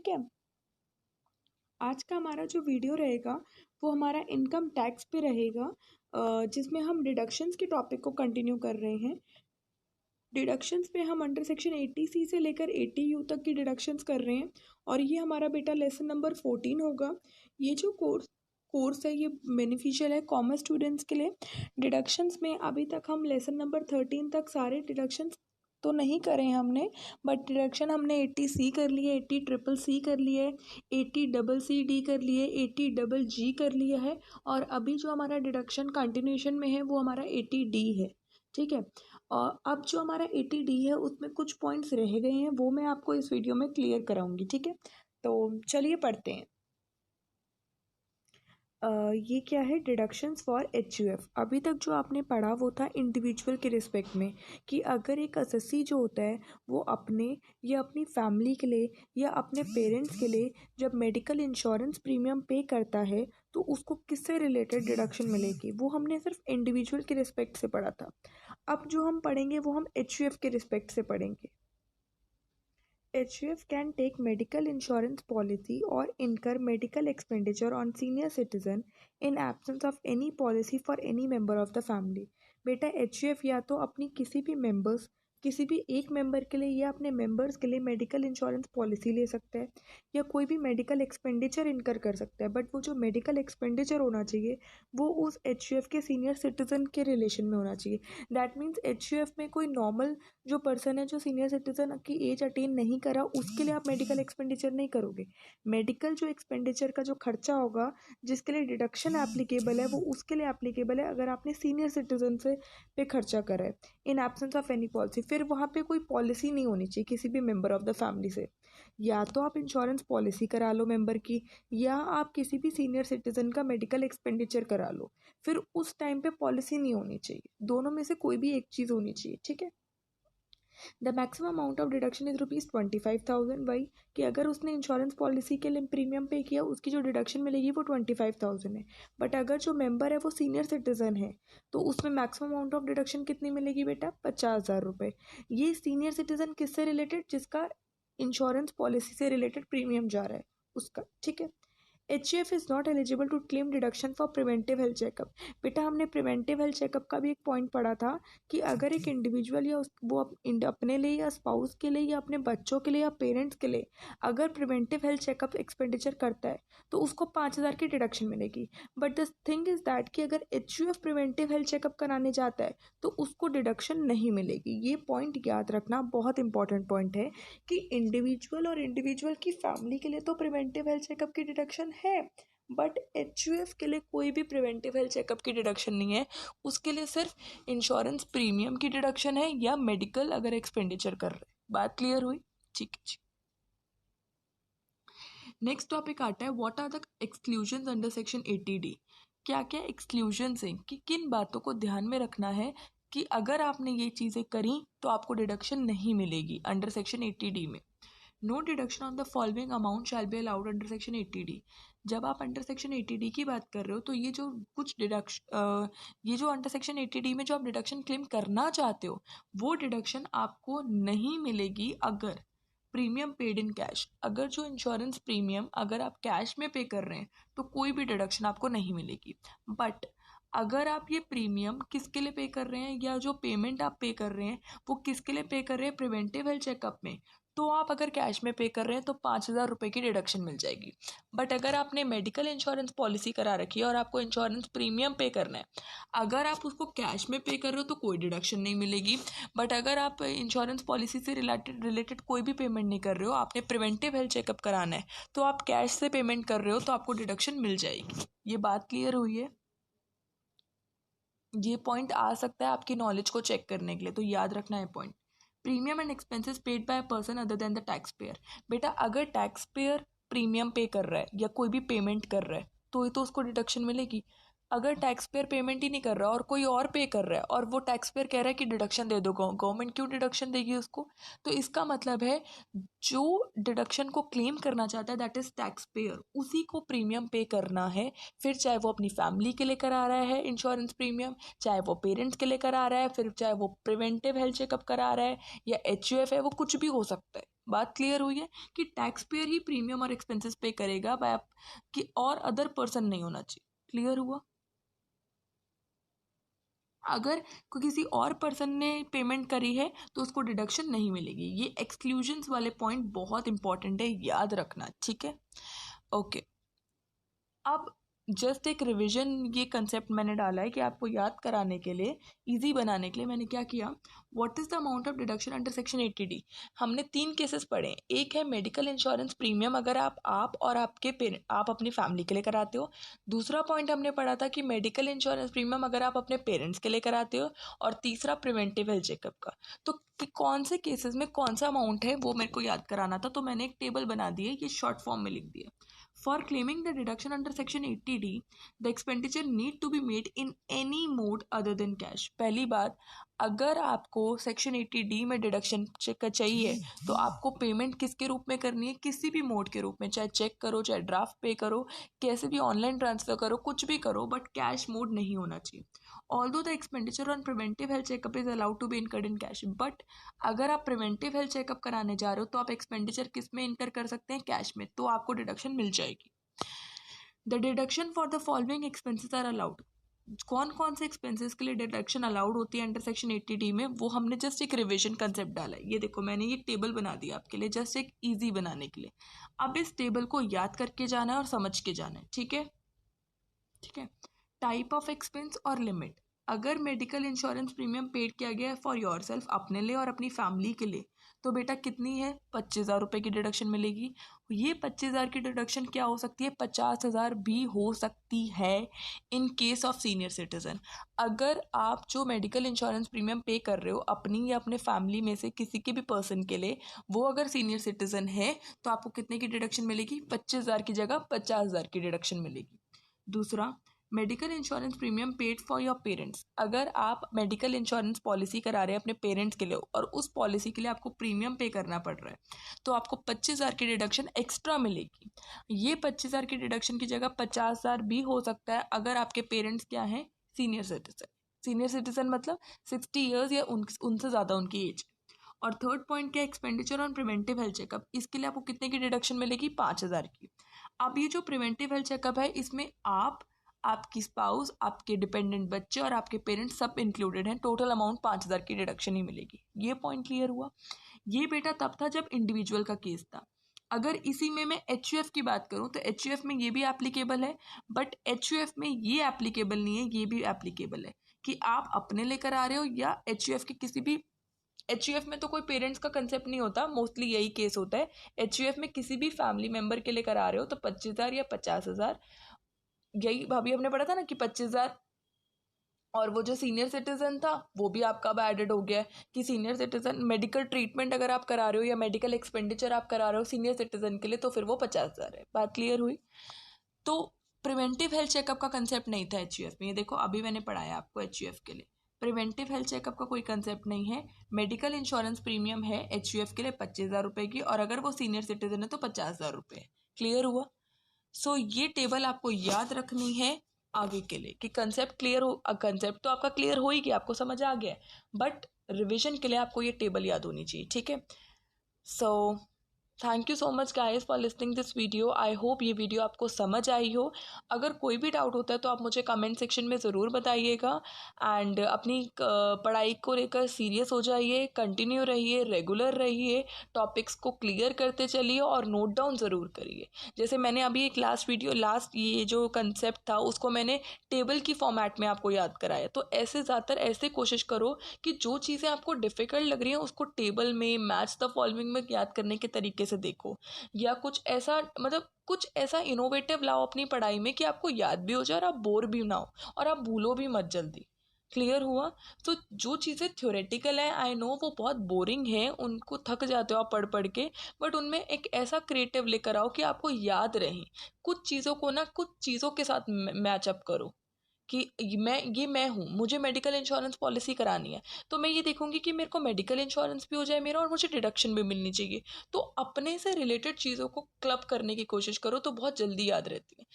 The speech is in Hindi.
ठीक है। आज का हमारा जो वीडियो रहेगा वो हमारा इनकम टैक्स पे रहेगा, जिसमें हम डिडक्शंस के टॉपिक को कंटिन्यू कर रहे हैं। डिडक्शंस में हम अंडर सेक्शन 80C से लेकर 80U तक की डिडक्शंस कर रहे हैं और ये हमारा बेटा लेसन नंबर 14 होगा। ये जो कोर्स है ये बेनिफिशियल है कॉमर्स स्टूडेंट्स के लिए। डिडक्शंस में अभी तक हम लेसन नंबर 13 तक सारे डिडक्शंस तो नहीं करें हमने, बट डिडक्शन हमने 80C कर लिए, 80CCC कर लिए, 80CCD कर लिए, 80GG कर लिया है और अभी जो हमारा डिडक्शन कंटिन्यूशन में है वो हमारा 80D है। ठीक है, और अब जो हमारा 80D है उसमें कुछ पॉइंट्स रह गए हैं, वो मैं आपको इस वीडियो में क्लियर कराऊंगी। ठीक है, तो चलिए पढ़ते हैं। ये क्या है, डिडक्शंस फॉर HUF। अभी तक जो आपने पढ़ा वो था इंडिविजुअल के रिस्पेक्ट में, कि अगर एक असेसी जो होता है वो अपने या अपनी फैमिली के लिए या अपने पेरेंट्स के लिए जब मेडिकल इंश्योरेंस प्रीमियम पे करता है तो उसको किससे रिलेटेड डिडक्शन मिलेगी, वो हमने सिर्फ इंडिविजुअल के रिस्पेक्ट से पढ़ा था। अब जो हम पढ़ेंगे वो हम HUF के रिस्पेक्ट से पढ़ेंगे। HUF can take medical insurance policy or incur medical expenditure on senior citizen in absence of any policy for any member of the family। बेटा HUF या तो अपनी किसी भी एक मेंबर के लिए या अपने मेंबर्स के लिए मेडिकल इंश्योरेंस पॉलिसी ले सकता है या कोई भी मेडिकल एक्सपेंडिचर इनकर कर सकता है, बट वो जो मेडिकल एक्सपेंडिचर होना चाहिए वो उस HUF के सीनियर सिटीजन के रिलेशन में होना चाहिए। दैट मीन्स HUF में कोई नॉर्मल जो पर्सन है जो सीनियर सिटीजन की एज अटेन नहीं करा उसके लिए आप मेडिकल एक्सपेंडिचर नहीं करोगे। मेडिकल जो एक्सपेंडिचर का जो खर्चा होगा जिसके लिए डिडक्शन एप्लीकेबल है वो उसके लिए एप्लीकेबल है अगर आपने सीनियर सिटीजन से पे खर्चा करा है in absence of any policy. फिर वहाँ पे कोई पॉलिसी नहीं होनी चाहिए किसी भी मेंबर ऑफ द फैमिली से। या तो आप इंश्योरेंस पॉलिसी करा लो मेंबर की, या आप किसी भी सीनियर सिटीजन का मेडिकल एक्सपेंडिचर करा लो, फिर उस टाइम पे पॉलिसी नहीं होनी चाहिए। दोनों में से कोई भी एक चीज़ होनी चाहिए। ठीक है, the maximum amount of deduction is ₹25,000। भाई कि अगर उसने इंश्योरेंस पॉलिसी के लिए प्रीमियम पे किया उसकी जो डिडक्शन मिलेगी वो 25,000 है, बट अगर जो मेंबर है वो सीनियर सिटीजन है तो उसमें मैक्सिमम अमाउंट ऑफ डिडक्शन कितनी मिलेगी बेटा, 50,000 रुपये। ये सीनियर सिटीजन किससे रिलेटेड, जिसका इंश्योरेंस पॉलिसी से रिलेटेड प्रीमियम जा रहा है उसका। ठीक है, HUF is not eligible to claim deduction for preventive health checkup. बेटा हमने प्रिवेंटिव हेल्थ चेकअप का भी एक पॉइंट पढ़ा था कि अगर एक इंडिविजुअल या वो अपने लिए या स्पाउस के लिए या अपने बच्चों के लिए या पेरेंट्स के लिए अगर प्रिवेंटिव हेल्थ चेकअप एक्सपेंडिचर करता है तो उसको 5,000 की डिडक्शन मिलेगी। But the thing is that कि अगर HUF प्रिवेंटिव हेल्थ चेकअप कराने जाता है तो उसको डिडक्शन नहीं मिलेगी। ये पॉइंट याद रखना, बहुत इंपॉर्टेंट पॉइंट है कि इंडिविजुअल और इंडिविजुअल की फैमिली के लिए तो प्रिवेंटिव हेल्थ चेकअप की डिडक्शन है, बट HUF के लिए कोई भी प्रिवेंटिव हेल्थ चेकअप की डिडक्शन नहीं है। उसके लिए सिर्फ इंश्योरेंस प्रीमियम की डिडक्शन है या मेडिकल अगर एक्सपेंडिचर कर रहे हैं। बात क्लियर हुई? ठीक है। नेक्स्ट टॉपिक आता है what are the exclusions under section 80D। क्या क्या एक्सक्लूजन्स हैं, कि किन बातों को ध्यान में रखना है कि अगर आपने ये चीज़ें करी तो आपको डिडक्शन नहीं मिलेगी अंडर सेक्शन 80D में। No deduction on the following amount shall be allowed under section 80D। जब आप अंडर सेक्शन 80D की बात कर रहे हो तो ये जो कुछ ये जो अंडर सेक्शन 80D में जो आप डिडक्शन क्लेम करना चाहते हो वो डिडक्शन आपको नहीं मिलेगी अगर प्रीमियम पेड इन कैश। अगर जो इंश्योरेंस प्रीमियम अगर आप कैश में पे कर रहे हैं तो कोई भी डिडक्शन आपको नहीं मिलेगी। बट अगर आप ये प्रीमियम किसके लिए पे कर रहे हैं या जो पेमेंट आप पे कर रहे हैं वो किसके लिए पे कर रहे हैं, प्रिवेंटिव हेल्थ चेकअप में, तो आप अगर कैश में पे कर रहे हैं तो 5,000 रुपये की डिडक्शन मिल जाएगी। बट अगर आपने मेडिकल इंश्योरेंस पॉलिसी करा रखी है और आपको इंश्योरेंस प्रीमियम पे करना है, अगर आप उसको कैश में पे कर रहे हो तो कोई डिडक्शन नहीं मिलेगी। बट अगर आप इंश्योरेंस पॉलिसी से रिलेटेड कोई भी पेमेंट नहीं कर रहे हो, आपने प्रिवेंटिव हेल्थ चेकअप कराना है तो आप कैश से पेमेंट कर रहे हो तो आपको डिडक्शन मिल जाएगी। ये बात क्लियर हुई है? ये पॉइंट आ सकता है आपकी नॉलेज को चेक करने के लिए, तो याद रखना है point. Premium and expenses paid by a person other than the tax payer. बेटा अगर टैक्स पेयर प्रीमियम पे कर रहा है या कोई भी पेमेंट कर रहा है तो ये तो उसको डिडक्शन मिलेगी। अगर टैक्स पेयर पेमेंट ही नहीं कर रहा और कोई और पे कर रहा है और वो टैक्स पेयर कह रहा है कि डिडक्शन दे दो, गवर्नमेंट क्यों डिडक्शन देगी उसको? तो इसका मतलब है जो डिडक्शन को क्लेम करना चाहता है दैट इज टैक्स पेयर, उसी को प्रीमियम पे करना है। फिर चाहे वो अपनी फैमिली के लिए करा रहा है इंश्योरेंस प्रीमियम, चाहे वो पेरेंट्स के लिए करा रहा है, फिर चाहे वो प्रिवेंटिव हेल्थ चेकअप करा रहा है या HUF है, वो कुछ भी हो सकता है। बात क्लियर हुई है कि टैक्स पेयर ही प्रीमियम और एक्सपेंसेस पे करेगा बाय कि और अदर पर्सन नहीं होना चाहिए। क्लियर हुआ? अगर कोई किसी और पर्सन ने पेमेंट करी है तो उसको डिडक्शन नहीं मिलेगी। ये एक्सक्लूजन्स वाले पॉइंट बहुत इंपॉर्टेंट है, याद रखना, ठीक है? ओके, अब जस्ट एक रिवीजन, ये कंसेप्ट मैंने डाला है कि आपको याद कराने के लिए, इजी बनाने के लिए मैंने क्या किया, what is the amount of deduction under section 80D। हमने 3 केसेस पढ़े हैं। एक है मेडिकल इंश्योरेंस प्रीमियम अगर आप और आपके पेरेंट, आप अपनी फैमिली के लिए कराते हो। दूसरा पॉइंट हमने पढ़ा था कि मेडिकल इंश्योरेंस प्रीमियम अगर आप अपने पेरेंट्स के लिए कराते हो। और तीसरा प्रिवेंटिव हेल्थ चेकअप का। तो कि कौन से केसेस में कौन सा अमाउंट है वो मेरे को याद कराना था, तो मैंने एक टेबल बना दी है, ये शॉर्ट फॉर्म में लिख दिया। For claiming the deduction under section 80D, the expenditure need to be made in any mode other than cash। पहली बात, अगर आपको सेक्शन 80D में डिडक्शन चाहिए तो आपको पेमेंट किसके रूप में करनी है? किसी भी मोड के रूप में, चाहे चेक करो, चाहे ड्राफ्ट पे करो, कैसे भी ऑनलाइन ट्रांसफर करो, कुछ भी करो, बट कैश मोड नहीं होना चाहिए। Although the expenditure on preventive health checkup is allowed to be incurred in cash, but अगर आप प्रिवेंटिव हेल्थ चेकअप कराने जा रहे हो तो आप एक्सपेंडिचर किस में इनकर कर सकते हैं? कैश में, तो आपको डिडक्शन मिल जाएगी। The deduction for the following expenses are allowed. कौन कौन से एक्सपेंसेस के लिए डिडक्शन अलाउड होती है अंडर सेक्शन 80D में, वो हमने जस्ट एक रिविजन कंसेप्ट डाला है। ये देखो, मैंने ये टेबल बना दिया आपके लिए, जस्ट एक इजी बनाने के लिए। अब इस टेबल को याद करके जाना है और समझ के जाना है, ठीक है? ठीक है। टाइप ऑफ एक्सपेंस और लिमिट। अगर मेडिकल इंश्योरेंस प्रीमियम पेड किया गया है फॉर योर सेल्फ, अपने लिए और अपनी फैमिली के लिए, तो बेटा कितनी है? 25,000 रुपये की डिडक्शन मिलेगी। ये 25,000 की डिडक्शन क्या हो सकती है? 50,000 भी हो सकती है in case of senior citizen. अगर आप जो मेडिकल इंश्योरेंस प्रीमियम पे कर रहे हो अपनी या अपने फैमिली में से किसी के भी पर्सन के लिए, वो अगर सीनियर सिटीजन है तो आपको कितने की डिडक्शन मिलेगी? 25,000 की जगह 50,000 की डिडक्शन मिलेगी। दूसरा, medical insurance premium paid for your parents. अगर आप मेडिकल इंश्योरेंस पॉलिसी करा रहे हैं अपने पेरेंट्स के लिए और उस पॉलिसी के लिए आपको प्रीमियम पे करना पड़ रहा है, तो आपको 25,000 की डिडक्शन एक्स्ट्रा मिलेगी। ये 25,000 की डिडक्शन की जगह 50,000 भी हो सकता है अगर आपके पेरेंट्स क्या हैं? Senior citizen. सीनियर सिटीजन मतलब 60 ईयर्स या उनसे ज़्यादा उनकी एज। और थर्ड पॉइंट क्या? Expenditure on preventive health checkup. इसके लिए आपको कितने की डिडक्शन मिलेगी? 5,000 की। अब ये जो प्रिवेंटिव हेल्थ चेकअप है, इसमें आप, आपकी स्पाउस, आपके डिपेंडेंट बच्चे और आपके पेरेंट्स सब इंक्लूडेड हैं। टोटल अमाउंट 5,000 की डिडक्शन ही मिलेगी। ये पॉइंट क्लियर हुआ? ये बेटा तब था जब इंडिविजुअल का केस था। अगर इसी में मैं HUF की बात करूं तो HUF में ये भी एप्लीकेबल है, बट HUF में ये एप्लीकेबल नहीं है, ये भी एप्लीकेबल है कि आप अपने लेकर आ रहे हो या HUF के किसी भी। HUF में तो कोई पेरेंट्स का कंसेप्ट नहीं होता, मोस्टली यही केस होता है। HUF में किसी भी फैमिली मेंबर के लिए करा रहे हो तो 25,000 या 50,000, यही भाभी हमने पढ़ा था ना कि 25,000। और वो जो सीनियर सिटीजन था वो भी आपका अब एडेड हो गया है कि सीनियर सिटीजन मेडिकल ट्रीटमेंट अगर आप करा रहे हो या मेडिकल एक्सपेंडिचर आप करा रहे हो सीनियर सिटीजन के लिए, तो फिर वो 50,000 है। बात क्लियर हुई? तो प्रिवेंटिव हेल्थ चेकअप का कंसेप्ट नहीं था HUF में। ये देखो, अभी मैंने पढ़ाया आपको HUF के लिए। प्रिवेंटिव हेल्थ चेकअप का कोई कंसेप्ट नहीं है। मेडिकल इंश्योरेंस प्रीमियम है HUF के लिए 25,000 रुपये की, और अगर वो सीनियर सिटीजन है तो 50,000 रुपये। क्लियर हुआ? सो ये टेबल आपको याद रखनी है आगे के लिए कि कंसेप्ट क्लियर हो। कंसेप्ट तो आपका क्लियर हो ही गया, आपको समझ आ गया, बट रिवीजन के लिए आपको ये टेबल याद होनी चाहिए, ठीक है? So thank you so much guys for listening this video. I hope ये वीडियो आपको समझ आई हो। अगर कोई भी डाउट होता है तो आप मुझे कमेंट सेक्शन में ज़रूर बताइएगा। एंड अपनी पढ़ाई को लेकर सीरियस हो जाइए, कंटिन्यू रहिए, रेगुलर रहिए, टॉपिक्स को क्लियर करते चलिए और नोट डाउन ज़रूर करिए। जैसे मैंने अभी एक लास्ट ये जो कंसेप्ट था उसको मैंने टेबल की फॉर्मेट में आपको याद कराया। तो ऐसे ज़्यादातर ऐसे कोशिश करो कि जो चीज़ें आपको डिफ़िकल्ट लग रही हैं उसको टेबल में, मैच द फॉलोइंग में याद करने के तरीके से देखो, या कुछ ऐसा, मतलब कुछ ऐसा इनोवेटिव लाओ अपनी पढ़ाई में कि आपको याद भी हो जाए और आप बोर भी ना हो और आप भूलो भी मत जल्दी। क्लियर हुआ? तो जो चीज़ें थ्योरेटिकल है, आई नो वो बहुत बोरिंग है, उनको थक जाते हो आप पढ़ पढ़ के, बट उनमें एक ऐसा क्रिएटिव लेकर आओ कि आपको याद रहे। कुछ चीज़ों को ना कुछ चीज़ों के साथ मैचअप करो कि मैं हूँ, मुझे मेडिकल इंश्योरेंस पॉलिसी करानी है, तो मैं ये देखूंगी कि मेरे को मेडिकल इंश्योरेंस भी हो जाए मेरा और मुझे डिडक्शन भी मिलनी चाहिए। तो अपने से रिलेटेड चीज़ों को क्लब करने की कोशिश करो तो बहुत जल्दी याद रहती है।